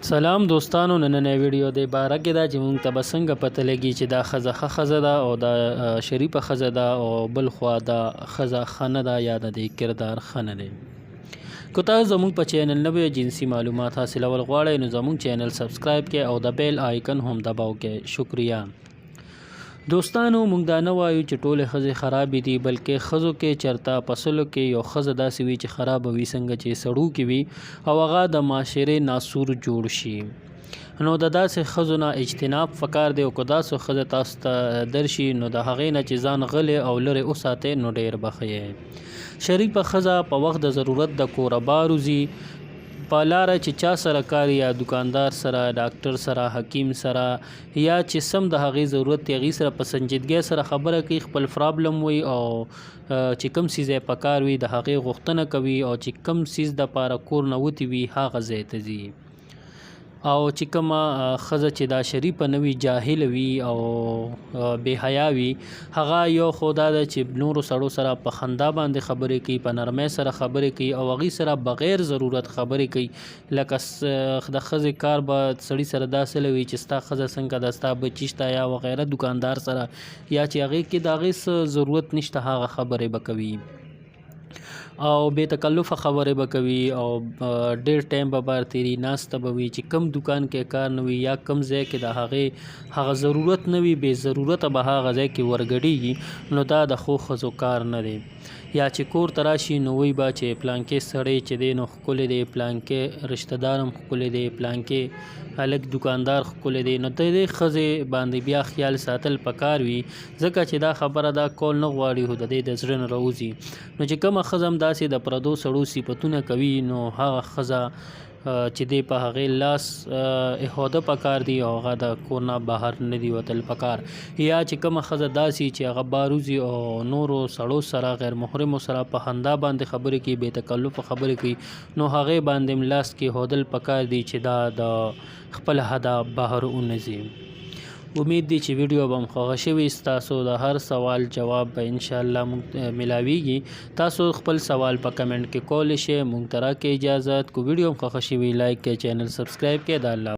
سلام دوستانو، نننۍ ویډیو د باره کې دا چې موږ ته به څنګه پته لګي چې دا ښځه ښه ښځه ده او دا شریفه ښځه ده او بل خوا دا ښځه ښه نه ده یا د دې کردار ښه نه دی. که تاسو زموږ په چینل نوی جنسي معلومات حاصلول غواړئ نو زموږ چینل سبسکرایب کړئ او د بیل آیکن هم دباو کړئ. شکریه. دوستانو، موږ دا نه وایو چې ټولې ښځې خرابې دي، بلکې ښځو کې چرته پسلو کې یو ښځه داسې وي چې خرابه وي څنګه چې سړو کې وي او هغه د معاشرې ناسور جوړ شي. نو د داسې ښځو نه اجتناب پکار دی او که داسې ښځه تاسو ته درشي نو د هغې نه چې ځان غلی او لرې وساتئ نو ډېر به ښه یې. شریفه ښځه په وخت د ضرورت د کوره بار وځي، په لاره چې چا سره کار یا دکاندار سره، ډاکټر سره، حکیم سره، یا چې سم د هغې ضرورت دی هغې سره په سنجیدګۍ سره خبره کوي، خپل پرابلم وي او چې کوم څیز یې په کار وي د هغې غوښتنه کوي او چې کوم څیز دپاره کور نه وتې وي هغه ځای ته ځي. او چې کومه ښځه چې دا شریفه نه وي، جاهله وي او بې حیا وي، هغه یو خو دا ده چې نورو سړو سره په خندا باندې خبرې کوي، په نرمۍ سره خبرې کوي او هغې سره بغیر ضرورت خبرې کوي. لکه د ښځې کار به سړي سره داسې لوي چې ستا ښځه څنګه ده، ستا بچي شته یا وغیره، دکاندار سره یا چې هغې کې د هغې څه ضرورت نشته هغه خبرې به کوي او بې تکلفه خبرې به کوي او ډېر ټایم به بار تیري، ناسته به وي چې کم دکان کې کار نه وي یا کم ځای کې د هغې هغه ضرورت نه وي، بې ضرورته به هغه ځای کې ورګډېږي، نو دا د ښو ښځو کار نه دی. یا چې کور ته راشي نو وایي به چې پلانکې سړی چې دی نو ښکلی دی، پلانکې رشته دار هم ښکلی دی، پلانکې هلک دکاندار ښکلی دی. نو د دې ښځې باندې بیا خیال ساتل پکار وي، ځکه چې دا خبره دا کول نه غواړي خو د دې د زړه نه راوځي. نو چې کومه ښځه هم داسې د پردو سړو صفتونه کوي نو هغه ښځه چې دی په هغې لاس احاده پکار دی او هغه د کور نه بهر نه دی وتل پکار. یا چې کومه ښځه داسې چې هغه بار وځي او نورو سړو سره غیر محرمو سره په خندا باندې خبرې کوي، بې تکلفه خبرې کوي، نو هغې باندې هم لاس کې احادل پکار دی چې دا د خپل حده بهر ونځي. امید دی چې ویډیو به مو خوښه شوي، ستاسو د هر سوال جواب به انشاءالله موږ ملاویږي. تاسو خپل سوال په کمنټ کې کولی شئ، موږ ته راکړئ اجازت. که ویډیو مو خوښه شوي لایک کړئ، چینل سبسکرایب کړئ. د الله